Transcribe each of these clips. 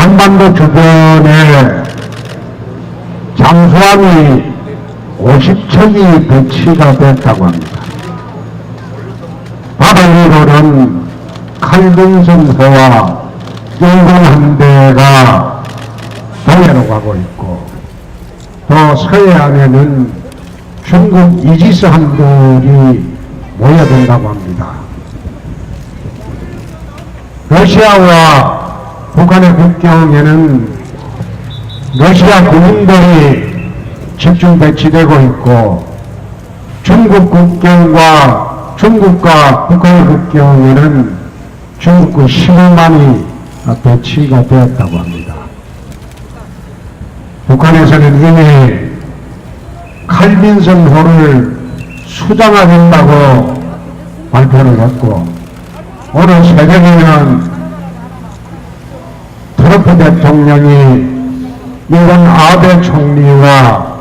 한반도 주변에 잠수함이 50척이 배치가 됐다고 합니다. 바다위로는 칼빈선호와 일본 함대가 동해로 가고 있고, 또 서해안에는 중국 이지스 함들이 모여든다고 합니다. 러시아와 북한의 국경에는 러시아 군인들이 집중 배치되고 있고, 중국 국경과 중국과 북한의 국경에는 중국군 15만이 배치가 되었다고 합니다. 북한에서는 이미 칼빈선호를 수장하겠다고 발표를 했고, 오늘 새벽에는 트럼프 대통령이 일본 아베 총리와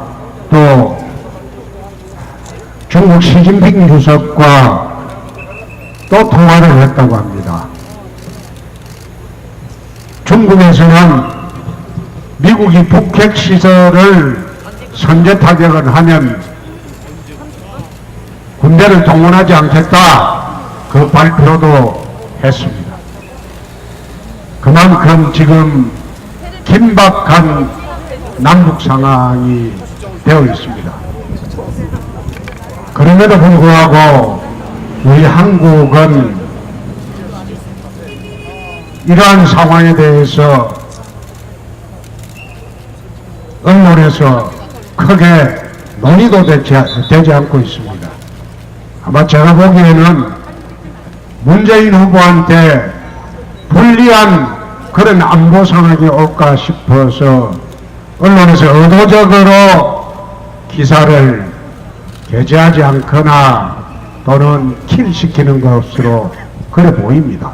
또 중국 시진핑 주석과 또 통화를 했다고 합니다. 중국에서는 미국이 북핵 시설을 선제 타격을 하면 군대를 동원하지 않겠다, 그 발표도 했습니다. 그만큼 지금 긴박한 남북 상황이 되어 있습니다. 그럼에도 불구하고 우리 한국은 이러한 상황에 대해서 언론에서 크게 논의도 되지 않고 있습니다. 아마 제가 보기에는 문재인 후보한테 불리한 그런 안보 상황이 올까 싶어서 언론에서 의도적으로 기사를 게재하지 않거나 또는 킬시키는 것으로 그래 보입니다.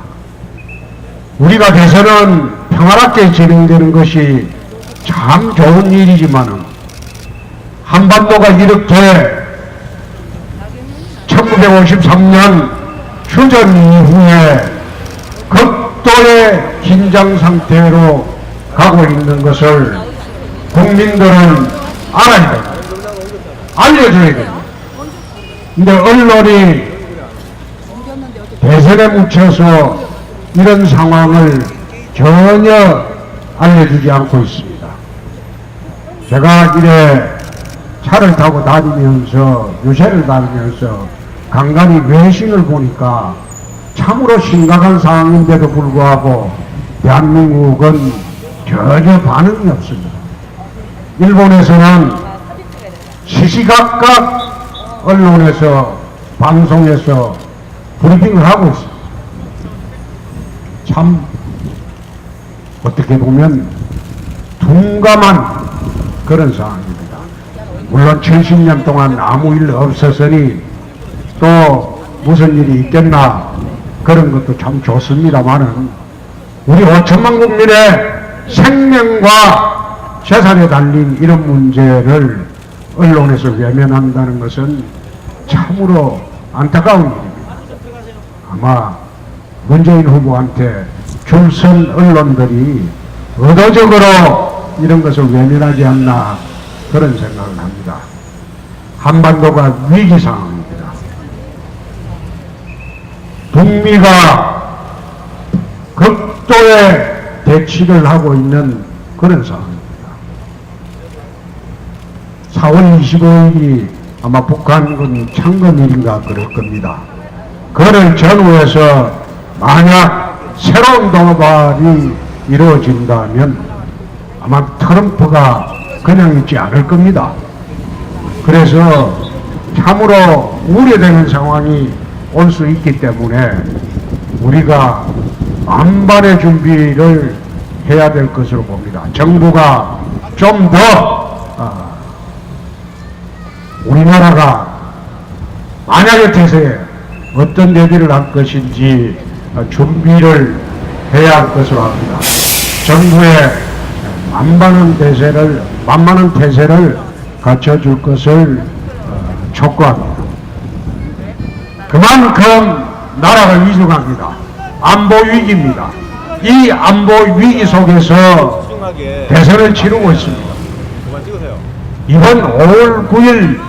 우리가 대선은 평화롭게 진행되는 것이 참 좋은 일이지만, 한반도가 이렇게 1953년 휴전 이후에 극도의 긴장 상태로 가고 있는 것을 국민들은 알아야 됩니다. 알려줘야 됩니다. 근데 언론이 대선에 묻혀서 이런 상황을 전혀 알려주지 않고 있습니다. 제가 이래 차를 타고 다니면서, 유세를 다니면서 간간히 외신을 보니까 참으로 심각한 상황인데도 불구하고 대한민국은 전혀 반응이 없습니다. 일본에서는 시시각각 언론에서, 방송에서 브리핑을 하고 있습니다. 참 어떻게 보면 둔감한 그런 상황입니다. 물론 70년 동안 아무 일 없었으니 또 무슨 일이 있겠나, 그런 것도 참 좋습니다만은, 우리 5천만 국민의 생명과 재산에 달린 이런 문제를 언론에서 외면한다는 것은 참으로 안타까운 일입니다. 아마 문재인 후보한테 줄선 언론들이 의도적으로 이런 것을 외면하지 않나, 그런 생각을 합니다. 한반도가 위기 상황입니다. 북미가 극도의 대치를 하고 있는 그런 상황입니다. 4월 25일이 아마 북한군 창건일인가 그럴 겁니다. 그를 전후해서 만약 새로운 도발이 이루어진다면 아마 트럼프가 그냥 있지 않을 겁니다. 그래서 참으로 우려되는 상황이 올 수 있기 때문에 우리가 만반의 준비를 해야 될 것으로 봅니다. 정부가 좀 더 우리나라가 만약의 태세에 어떤 대비를 할 것인지 준비를 해야 할 것으로 합니다. 정부의 만만한 태세를 갖춰줄 것을 촉구합니다. 그만큼 나라가 위중합니다. 안보 위기입니다. 이 안보 위기 속에서 집중하게 대선을 치르고 있습니다. 그만 찍으세요. 이번 5월 9일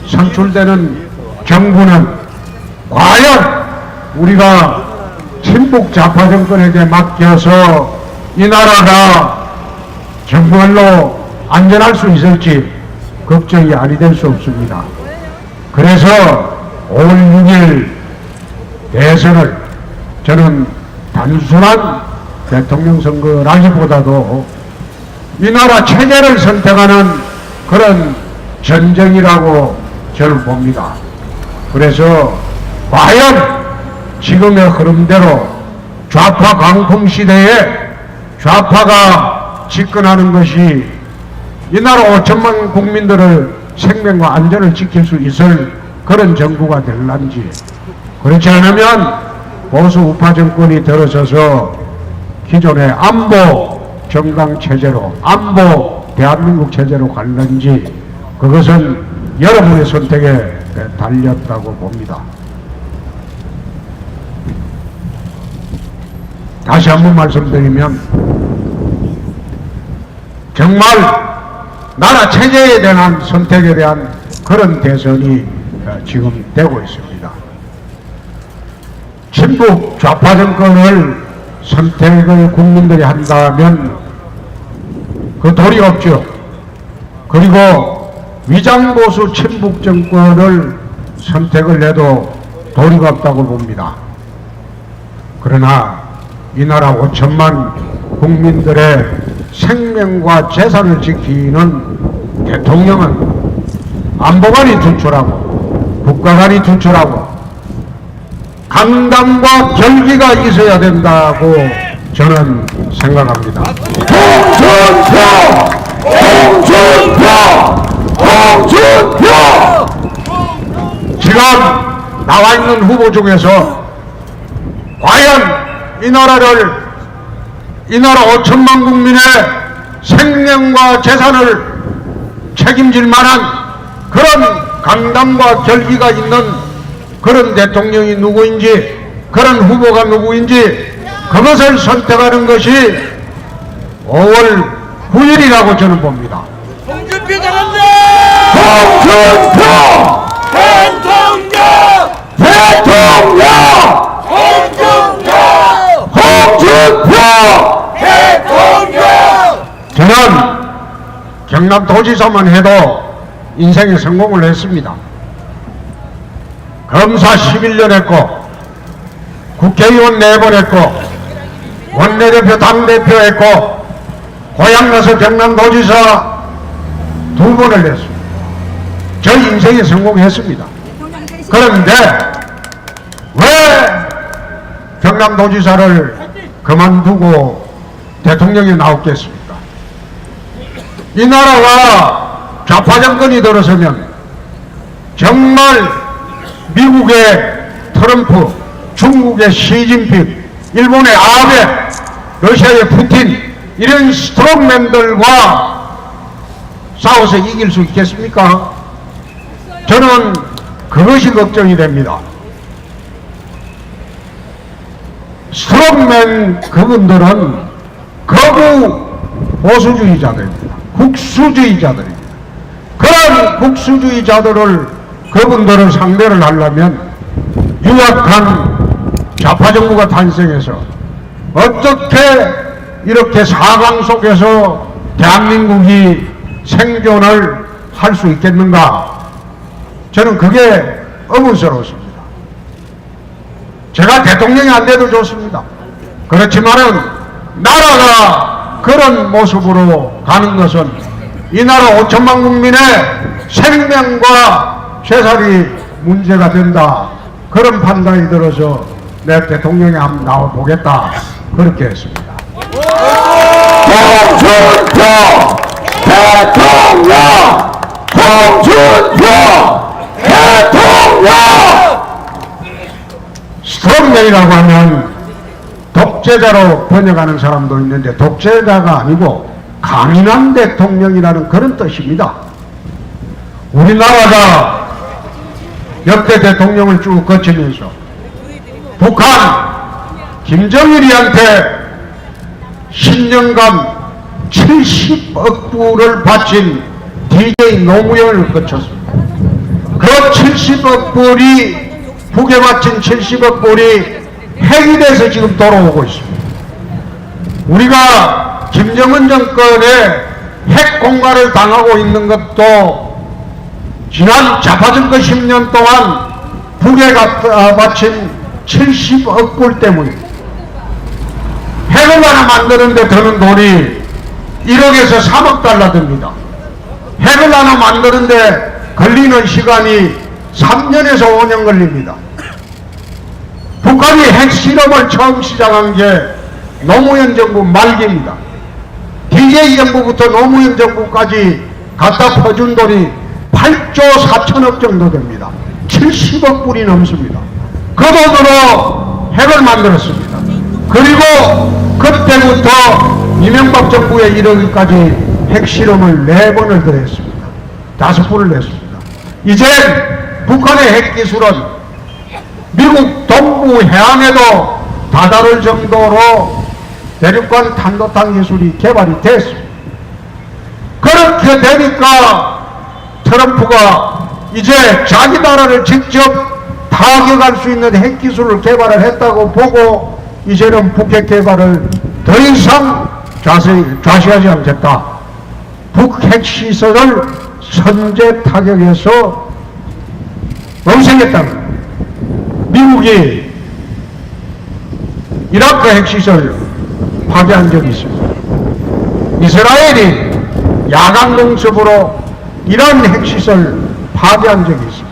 선출되는 정부는 과연 우리가 친북 좌파 정권에게 맡겨서 이 나라가 정말로 안전할 수 있을지 걱정이 아니 될 수 없습니다. 그래서 5월 6일 대선을 저는 단순한 대통령 선거라기보다도 이 나라 체제를 선택하는 그런 전쟁이라고 저는 봅니다. 그래서 과연 지금의 흐름대로 좌파 강풍 시대에 좌파가 집권하는 것이 이 나라 5천만 국민들의 생명과 안전을 지킬 수 있을 그런 정부가 될런지, 그렇지 않으면 보수 우파 정권이 들어서서 기존의 안보 정당 체제로, 안보 대한민국 체제로 갈는지, 그것은 여러분의 선택에 달렸다고 봅니다. 다시 한번 말씀드리면 정말 나라 체제에 대한 선택에 대한 그런 대선이 지금 되고 있습니다. 친북 좌파 정권을 선택을 국민들이 한다면 그 도리 없죠. 그리고 위장보수 친북 정권을 선택을 해도 도리가 없다고 봅니다. 그러나 이 나라 5천만 국민들의 생명과 재산을 지키는 대통령은 안보관이 투철하고 국가관이 투철하고 강단과 결기가 있어야 된다고 저는 생각합니다. 홍준표! 지금 나와 있는 후보 중에서 과연 이 나라 5천만 국민의 생명과 재산을 책임질 만한 그런 강단과 결기가 있는 그런 대통령이 누구인지, 그런 후보가 누구인지 그것을 선택하는 것이 5월 9일이라고 저는 봅니다. 홍준표 잘한다! 홍준표! 대통령! 홍준표! 대통령! 저는 경남도지사만 해도 인생에 성공을 했습니다. 검사 11년 했고, 국회의원 4번 했고, 원내대표 당대표 했고, 고향가서 경남도지사 2번을 했습니다. 저 인생에 성공했습니다. 그런데 왜 경남도지사를 그만두고 대통령이 나왔겠습니까? 이 나라가 좌파 정권이 들어서면 정말 미국의 트럼프, 중국의 시진핑, 일본의 아베, 러시아의 푸틴, 이런 스트롱맨들과 싸워서 이길 수 있겠습니까? 저는 그것이 걱정이 됩니다. 스트롱맨 그분들은 거부 보수주의자들입니다. 국수주의자들입니다. 그런 국수주의자들을, 그분들을 상대를 하려면 유약한 좌파 정부가 탄생해서 어떻게 이렇게 사강 속에서 대한민국이 생존을 할 수 있겠는가? 저는 그게 의문스러웠습니다. 제가 대통령이 안 돼도 좋습니다. 그렇지만은 나라가 그런 모습으로 가는 것은 이 나라 5천만 국민의 생명과 재산이 문제가 된다, 그런 판단이 들어서 내 대통령이 한번 나와보겠다, 그렇게 했습니다. 홍준표 대통령! 홍준표 대통령! 스트롱맨이라고 하면 독재자로 번역하는 사람도 있는데 독재자가 아니고 강인한 대통령이라는 그런 뜻입니다. 우리나라가 역대 대통령을 쭉 거치면서 북한 김정일이한테 10년간 70억 불을 바친 DJ 노무현을 거쳤습니다. 그 70억 불이 북에 바친 70억 불이 핵이 돼서 지금 돌아오고 있습니다. 우리가 김정은 정권의 핵 공갈을 당하고 있는 것도 지난 좌파정권 10년 동안 북에 바친 70억 불 때문입니다. 핵을 하나 만드는데 드는 돈이 1억에서 3억 달러 듭니다. 핵을 하나 만드는데 걸리는 시간이 3년에서 5년 걸립니다. 북한이 핵 실험을 처음 시작한 게 노무현 정부 말기입니다. DJ 정부부터 노무현 정부까지 갖다 퍼준 돈이 8조 4천억 정도 됩니다. 70억 불이 넘습니다. 그 돈으로 핵을 만들었습니다. 그리고 그때부터 이명박 정부에 이르기까지 핵실험을 4번을 더 했습니다. 5번을 했습니다. 이제 북한의 핵기술은 미국 동부 해안에도 다다를 정도로 대륙간 탄도탄 기술이 개발이 됐습니다. 그렇게 되니까 트럼프가 이제 자기 나라를 직접 타격할 수 있는 핵기술을 개발을 했다고 보고 이제는 북핵 개발을 더 이상 좌시하지 않겠다. 북핵 시설을 선제 타격해서 없애겠다는 거예요. 미국이 이라크 핵시설 파괴한 적이 있습니다. 이스라엘이 야간 공습으로 이란 핵시설 파괴한 적이 있습니다.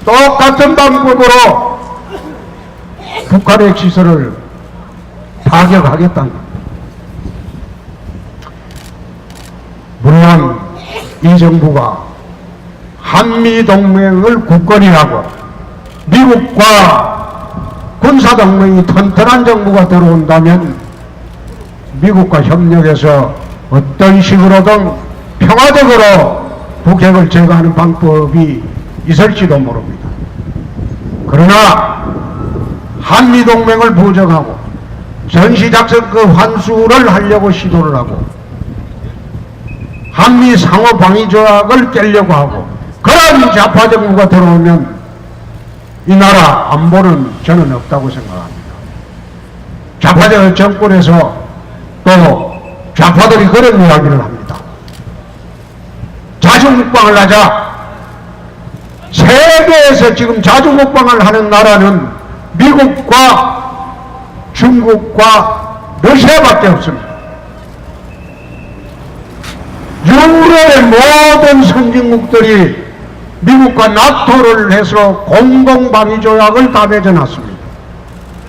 똑같은 방법으로 북한의 핵시설을 파괴하겠다는 겁니다. 물론 이 정부가 한미동맹을 굳건히 하고 미국과 군사동맹이 튼튼한 정부가 들어온다면 미국과 협력해서 어떤 식으로든 평화적으로 북핵을 제거하는 방법이 있을지도 모릅니다. 그러나 한미동맹을 부정하고 전시작전급 환수를 하려고 시도를 하고 한미 상호방위조약을 깨려고 하고 그런 좌파 정부가 들어오면 이 나라 안보는 저는 없다고 생각합니다. 좌파 정권에서 또 좌파들이 그런 이야기를 합니다. 자주국방을 하자. 세계에서 지금 자주국방을 하는 나라는 미국과 중국과 러시아밖에 없습니다. 유럽의 모든 선진국들이 미국과 나토를 해서 공동방위조약을 다 맺어놨습니다.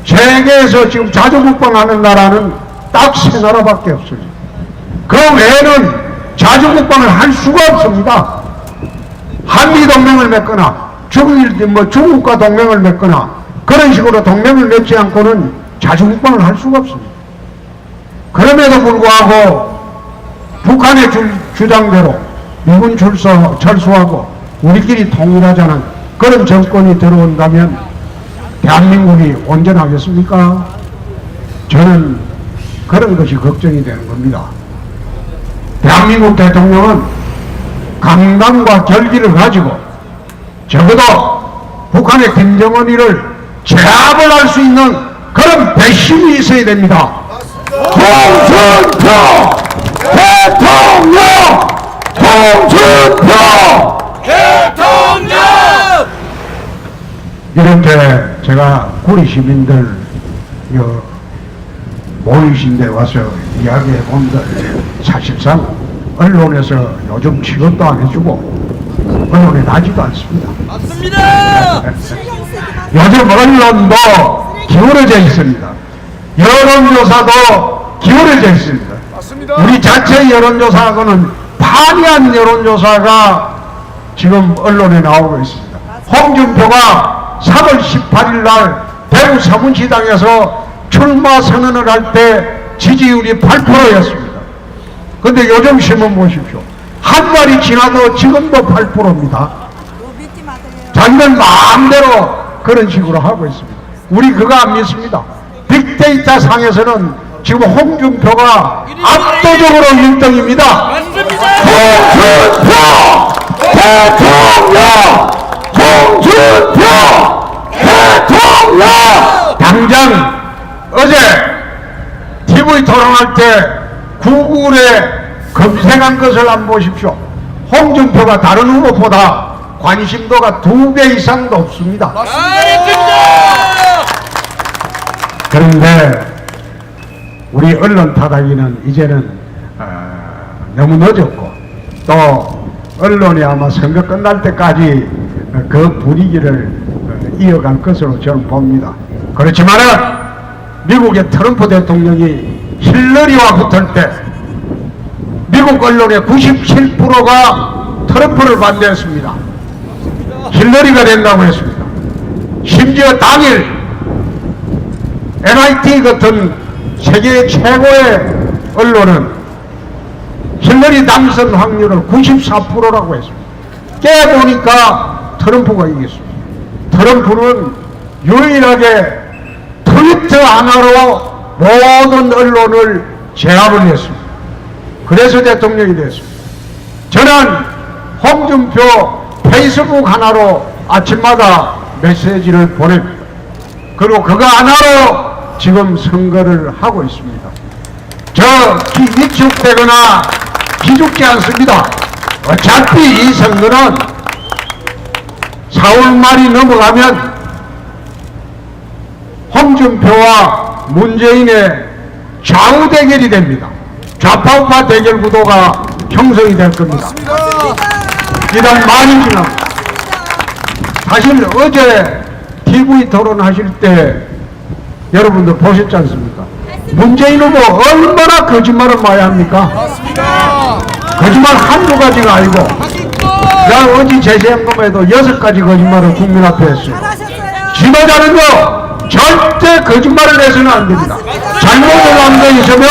세계에서 지금 자주국방하는 나라는 딱 3나라밖에 없습니다. 그 외에는 자주국방을 할 수가 없습니다. 한미동맹을 맺거나 중국과 동맹을 맺거나 그런 식으로 동맹을 맺지 않고는 자주국방을 할 수가 없습니다. 그럼에도 불구하고 북한의 주장대로 미군 철수하고 우리끼리 통일하자는 그런 정권이 들어온다면 대한민국이 온전하겠습니까? 저는 그런 것이 걱정이 되는 겁니다. 대한민국 대통령은 강단과 결기를 가지고 적어도 북한의 김정은이를 제압을 할 수 있는 그런 배심이 있어야 됩니다. 홍준표 대통령! 홍준표 대통령! 이렇게 제가 구리 시민들 모이신데 와서 이야기해 본들 사실상 언론에서 요즘 취급도 안 해주고 언론에 나지도 않습니다. 맞습니다! 요즘 언론도 기울어져 있습니다. 여론조사도 기울어져 있습니다. 맞습니다. 우리 자체 여론조사하고는 판이한 여론조사가 지금 언론에 나오고 있습니다. 홍준표가 3월 18일 날 대구 서문시당에서 출마 선언을 할 때 지지율이 8%였습니다. 근데 요즘 신문 보십시오. 한 달이 지나도 지금도 8%입니다. 자기들 마음대로 그런 식으로 하고 있습니다. 우리 그거 안 믿습니다. 빅데이터 상에서는 지금 홍준표가 압도적으로 1등입니다. 맞습니다. 홍준표 대통령! 홍준표 대통령! 당장 어제 TV 토론할 때 구글에 검색한 것을 한번 보십시오. 홍준표가 다른 후보보다 관심도가 2배 이상 높습니다. 잘했습니다. 그런데 우리 언론 타다기는 이제는 너무 늦었고, 또 언론이 아마 선거 끝날 때까지 그 분위기를 이어갈 것으로 저는 봅니다. 그렇지만은 미국의 트럼프 대통령이 힐러리와 붙을 때 미국 언론의 97%가 트럼프를 반대했습니다. 힐러리가 된다고 했습니다. 심지어 당일 MIT 같은 세계 최고의 언론은 힐러리 당선 확률을 94%라고 했습니다. 깨보니까 트럼프가 이겼습니다. 트럼프는 유일하게 트위터 하나로 모든 언론을 제압을 했습니다. 그래서 대통령이 됐습니다. 저는 홍준표 페이스북 하나로 아침마다 메시지를 보냅니다. 그리고 그거 하나로 지금 선거를 하고 있습니다. 저 위축되거나 기죽지 않습니다. 어차피 이 선거는 4월 말이 넘어가면 홍준표와 문재인의 좌우 대결이 됩니다. 좌파우파 대결 구도가 형성이 될 겁니다. 이런 많이 지납니다. 사실 어제 TV 토론하실 때 여러분들 보셨지 않습니까? 문재인 후보 얼마나 거짓말을 많이 합니까? 거짓말 한두 가지가 아니고, 내가 어제 제시한 것에도 6가지 거짓말을 국민 앞에 했어요. 지도자는요, 절대 거짓말을 해서는 안 됩니다. 잘못을 한 데 있으면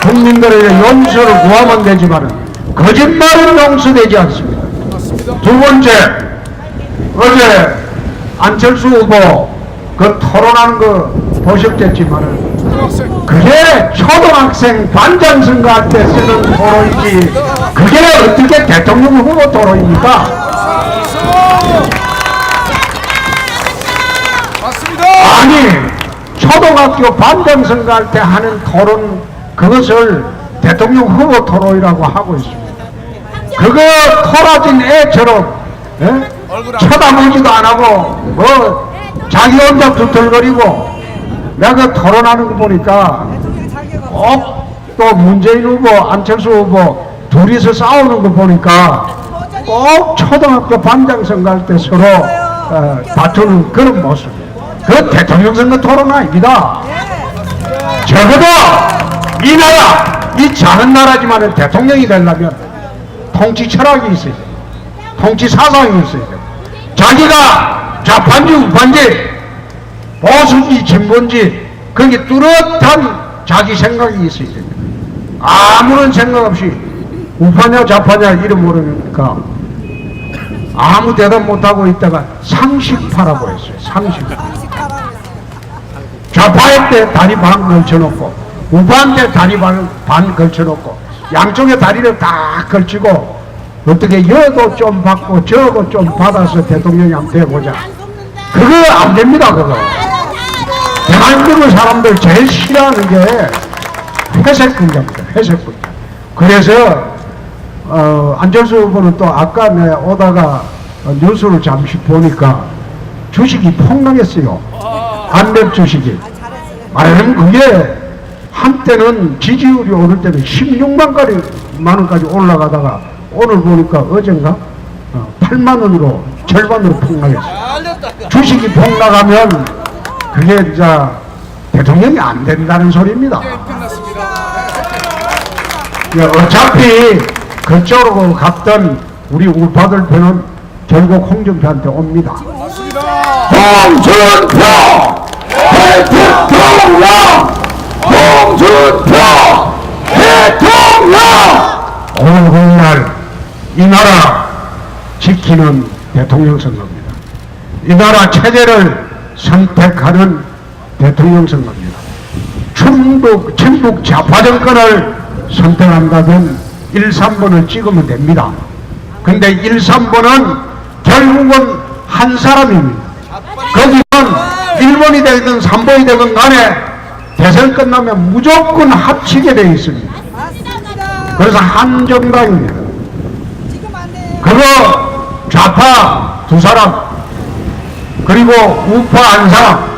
국민들에게 용서를 구하면 되지만 거짓말은 용서되지 않습니다. 두 번째, 어제 안철수 후보 그 토론하는 거 보셨겠지만은 그게 초등학생 반장 선거할 때 쓰는 토론이지 그게 어떻게 대통령 후보 토론입니까? 아니, 초등학교 반장 선거할 때 하는 토론, 그것을 대통령 후보 토론이라고 하고 있습니다. 그거 토라진 애처럼 쳐다보지도 안 하고 뭐 자기 혼자 두털거리고, 내가 토론하는 거 보니까 꼭 또 문재인 후보, 안철수 후보 둘이서 싸우는 거 보니까 꼭 초등학교 반장 선거할 때 서로 다투는 그런 모습이에요. 그 대통령 선거 토론 아닙니다. 적어도 이 나라, 이 작은 나라지만 대통령이 되려면 통치 철학이 있어야 돼요. 통치 사상이 있어야 돼요. 자기가 좌판지 우판지 보수지 진보인지 거기 뚜렷한 자기 생각이 있어야 됩니다. 아무런 생각 없이 우파냐 좌파냐 이름 모르니까 아무 대답 못하고 있다가 상식파라고 했어요. 상식파. 좌파한테 다리 반 걸쳐놓고 우파한테 다리 반 걸쳐놓고 양쪽에 다리를 다 걸치고 어떻게 여도 좀 받고 저도 좀 받아서 대통령이 한번 돼보자. 그거 안 됩니다. 그거 대한민국 사람들 제일 싫어하는 게 회색 분자입니다. 회색 분자. 그래서 안철수 후보는 또 아까 내 오다가 뉴스를 잠시 보니까 주식이 폭락했어요. 안랩 주식이. 말하자면 그게 한때는 지지율이 오를 때는 16만 원까지 올라가다가 오늘 보니까 어젠가 8만 원으로 절반으로 폭락했어요. 주식이 폭락하면 그게 이제 대통령이 안 된다는 소리입니다. 어차피 그쪽으로 갔던 우리 우파들 표는 결국 홍준표한테 옵니다. 홍준표 대통령! 홍준표 대통령! 오늘 그날 이 나라 지키는 대통령 선거입니다. 이 나라 체제를 선택하는 대통령 선거입니다. 친북 좌파 정권을 선택한다면 1, 3번을 찍으면 됩니다. 근데 1, 3번은 결국은 한 사람입니다. 거기는 1번이 되든 3번이 되든 간에 대선 끝나면 무조건 합치게 되어 있습니다. 그래서 한 정당입니다. 그거 좌파 두 사람, 그리고 우파 한 사람,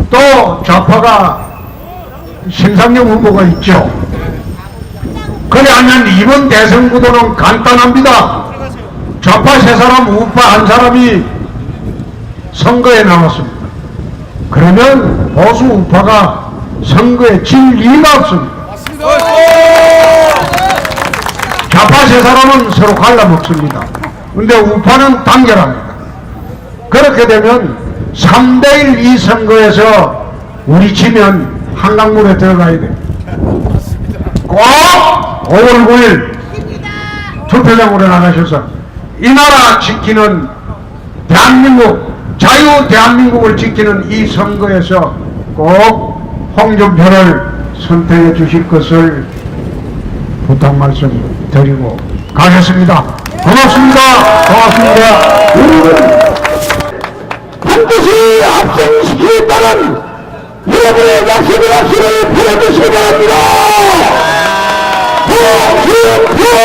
또 좌파가 신상영 후보가 있죠. 그래야면 이번 대선 구도는 간단합니다. 좌파 세 사람, 우파 한 사람이 선거에 나왔습니다. 그러면 보수 우파가 선거에 질 리가 없습니다. 좌파 세 사람은 서로 갈라먹습니다. 근데 우파는 단결합니다. 그렇게 되면 3대1 이 선거에서 우리 지면 한강물에 들어가야 돼요. 꼭 5월 9일 투표장으로 나가셔서 이 나라 지키는 대한민국, 자유 대한민국을 지키는 이 선거에서 꼭 홍준표를 선택해 주실 것을 부탁 말씀 드리고 가겠습니다. 고맙습니다. 고맙습니다. 여러분, 반드시 합성시키겠다는 여러분의 약속을 보내주시기 바랍니다. 홍준표!